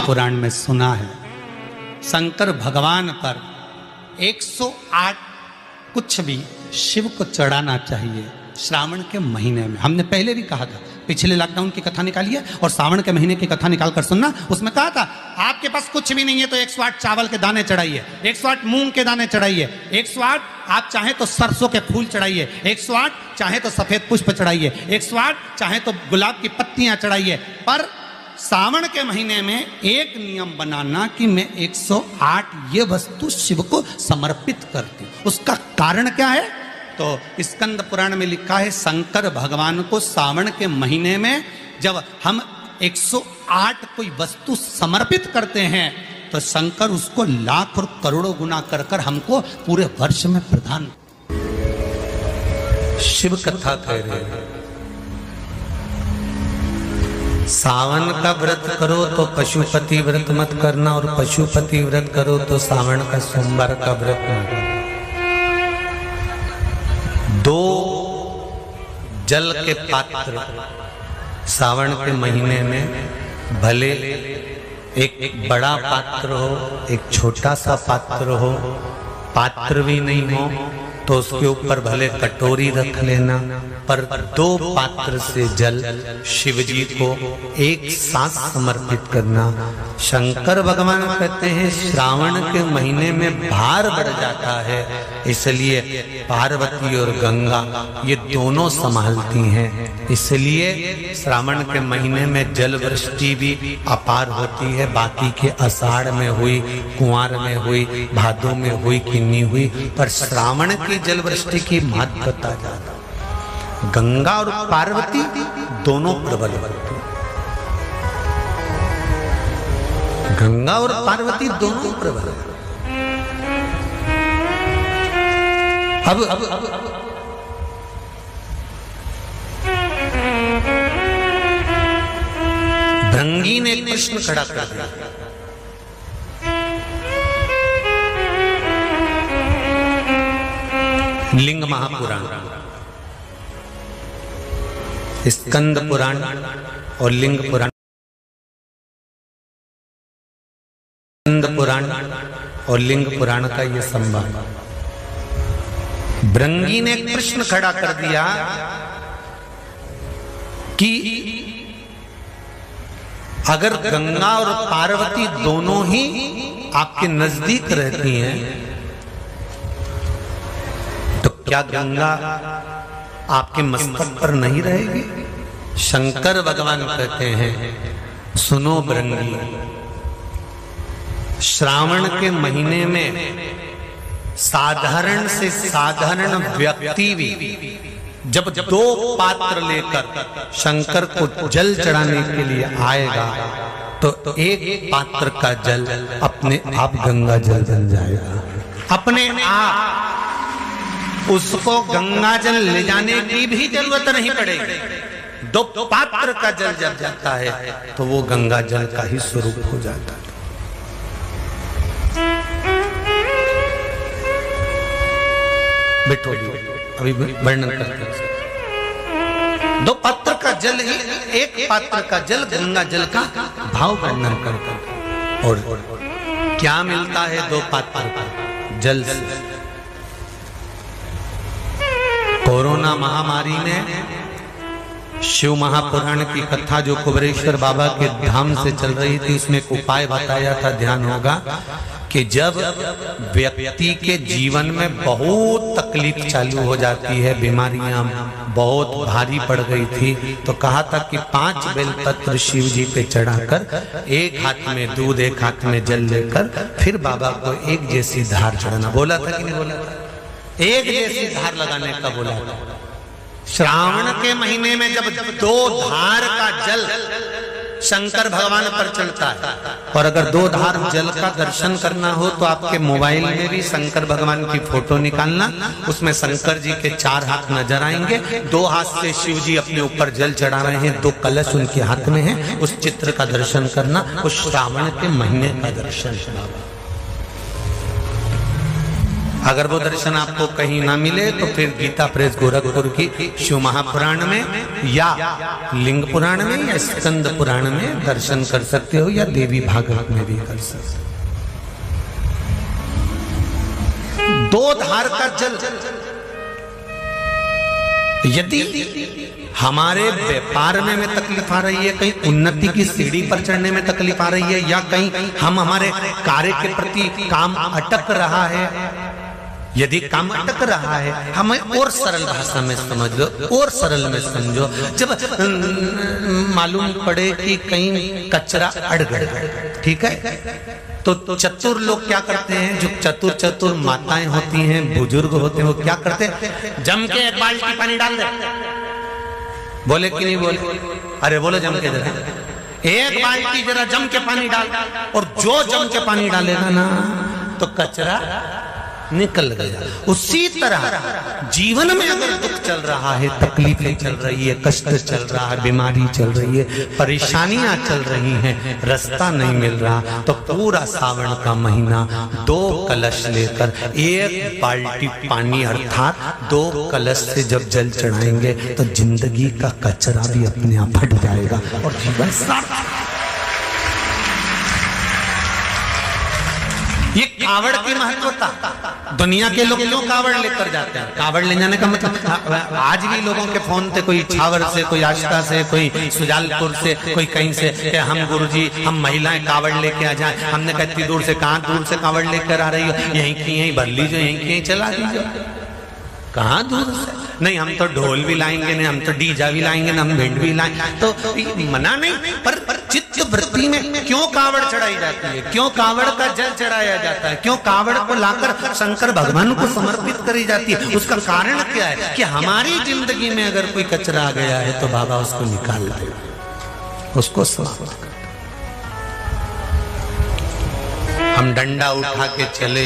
पुराण में सुना है शंकर भगवान पर 108 कुछ भी शिव को चढ़ाना चाहिए श्रावण के महीने में। हमने पहले भी कहा था, पिछले लॉकडाउन की कथा निकाली है और सावन के महीने की कथा निकाल कर सुनना। उसमें कहा था आपके पास कुछ भी नहीं है तो 108 चावल के दाने चढ़ाइए, 108 मूंग के दाने चढ़ाइए, 108 आप चाहे तो सरसों के फूल चढ़ाइए, 108 चाहे तो सफेद पुष्प चढ़ाइए, 108 चाहे तो गुलाब की पत्तियां चढ़ाइए। पर सावन के महीने में एक नियम बनाना कि मैं 108 ये वस्तु शिव को समर्पित करती हूं। उसका कारण क्या है? तो स्कंद पुराण में लिखा है शंकर भगवान को सावन के महीने में जब हम 108 कोई वस्तु समर्पित करते हैं तो शंकर उसको लाख और करोड़ों गुना कर कर हमको पूरे वर्ष में प्रदान। शिव कथा कह रहे हैं सावन का व्रत करो तो पशुपति व्रत मत करना, और पशुपति व्रत करो तो सावन का सोमवार का व्रत मत करना। दो जल के पात्र सावन के महीने में, भले एक बड़ा पात्र हो एक छोटा सा पात्र हो, पात्र भी नहीं हो तो उसके ऊपर भले कटोरी रख लेना, पर दो पात्र से जल शिव जी को एक साथ समर्पित करना। शंकर भगवान कहते हैं श्रावण के महीने में भार बढ़ जाता है, इसलिए पार्वती और गंगा ये दोनों संभालती हैं, इसलिए श्रावण के महीने में जल वृष्टि भी अपार होती है। बाकी के आषाढ़ में हुई, कुंवार में हुई, भादों में हुई कि नहीं हुई, पर श्रावण की जल वृष्टि की महत्वता ज्यादा। गंगा और पार्वती दोनों प्रबल होती, गंगा और पार्वती दोनों प्रबल। अब भृंगी ने कृष्ण खड़ा कर दिया। लिंग महापुराण, स्कंद पुराण और लिंग पुराण, स्कंद पुराण और लिंग पुराण का यह संवाद। भृंगी ने कृष्ण खड़ा कर दिया कि अगर गंगा और पार्वती दोनों ही आपके नजदीक रहती हैं तो क्या गंगा आपके मस्तक पर नहीं रहेगी? शंकर भगवान कहते हैं सुनो भृंगी, श्रावण के महीने में साधारण से साधारण व्यक्ति भी जब दो पात्र लेकर शंकर को जल चढ़ाने के लिए आएगा तो एक पात्र का जल अपने आप गंगा जल बन जाएगा। अपने आप उसको गंगा जल ले जाने की भी जरूरत नहीं पड़ेगी। दो पात्र का जल जब जाता है तो वो गंगा जल का ही स्वरूप हो जाता है। बैठो, अभी वर्णन करते हैं। दो पात्र का जल ही, एक पात्र का जल गंगा जल का भाव वर्णन करते हैं। और क्या मिलता है दो पात्र का जल से? कोरोना महामारी में शिव महापुराण की कथा जो कुबरेश्वर बाबा के धाम से चल रही थी उसमें एक उपाय बताया था, ध्यान होगा कि जब व्यक्ति के जीवन में बहुत तकलीफ चालू हो जाती है, बीमारियां बहुत भारी पड़ गई थी, तो कहा था कि 5 बेलपत्र शिव जी पे चढ़ाकर एक हाथ में दूध एक हाथ में जल लेकर फिर बाबा को एक जैसी धार चढ़ाना। बोला था कि नहीं बोला था? एक जैसी धार लगाने का बोला था। श्रावण के महीने में जब दो धार का जल शंकर भगवान पर चढ़ता है, और अगर दो धार जल का दर्शन करना हो तो आपके मोबाइल में भी शंकर भगवान की फोटो निकालना, उसमें शंकर जी के 4 हाथ नजर आएंगे, 2 हाथ से शिव जी अपने ऊपर जल चढ़ा रहे हैं, 2 कलश उनके हाथ में है, उस चित्र का दर्शन करना, उस श्रावण के महीने का दर्शन। अगर वो दर्शन आपको कहीं ना मिले तो फिर गीता प्रेस गोरखपुर की शिव महापुराण में या लिंग पुराण में या स्कंद पुराण में दर्शन कर सकते हो, या देवी भागवत में भी कर सकते हो। दो धार का जल, यदि हमारे व्यापार में तकलीफ आ रही है, कहीं उन्नति की सीढ़ी पर चढ़ने में तकलीफ आ रही है, या कहीं हम हमारे कार्य के प्रति काम अटक रहा है, यदि काम अटक रहा है, हमें और सरल भाषा में समझ लो, और सरल में समझो। जब मालूम पड़े कि कहीं कचरा अड़ गया, ठीक है, तो चतुर लोग क्या करते हैं, जो चतुर चतुर माताएं होती हैं, बुजुर्ग होते हैं, वो क्या करते हैं, जम के एक बाल्टी पानी डाल दे। बोले कि नहीं बोले? अरे बोलो जम के जरा, एक बाल्टी जरा जम के पानी डाल, और जो जम के पानी डालेगा ना तो कचरा निकल गया। उसी तरह जीवन में अगर दुख चल रहा है, तकलीफें चल रही है, कष्ट चल रहा है, बीमारी चल रही है, परेशानियां चल रही हैं, रास्ता नहीं मिल रहा, तो पूरा सावन का महीना 2 कलश लेकर 1 बाल्टी पानी अर्थात 2 कलश से जब जल चढ़ाएंगे तो जिंदगी का कचरा भी अपने आप हट जाएगा और जीवन सार्थक। ये कावड़ की महत्वता, दुनिया के लोग क्यों कावड़ लेकर जाते हैं? कावड़ ले जाने का मतलब, आज भी लोगों के फोन से, कोई छावर से, कोई आष्टा से, कोई सुजालपुर से, कोई कहीं से, कि हम गुरुजी हम महिलाएं कावड़ लेके आ जाएं। हमने कहा इतनी दूर से, कहाँ दूर से कावड़ लेकर आ रही हो, यहीं की यहीं भर लीजिए, यहीं की यहीं चला दीजिए। कहाँ दूर से? नहीं, हम तो ढोल भी लाएंगे, नहीं हम तो डीजा भी लाएंगे, ना हम भिंड भी लाएंगे, तो मना नहीं, पर चित्त वृत्ति में क्यों कावड़ चढ़ाई जाती है, क्यों कावड़ का जल चढ़ाया जाता है, क्यों कावड़ को लाकर शंकर भगवान को समर्पित करी जाती है? उसका कारण क्या है कि हमारी जिंदगी में अगर कोई कचरा आ गया है तो बाबा उसको निकाल दे, उसको समाप्त कर। हम डंडा उठा के चले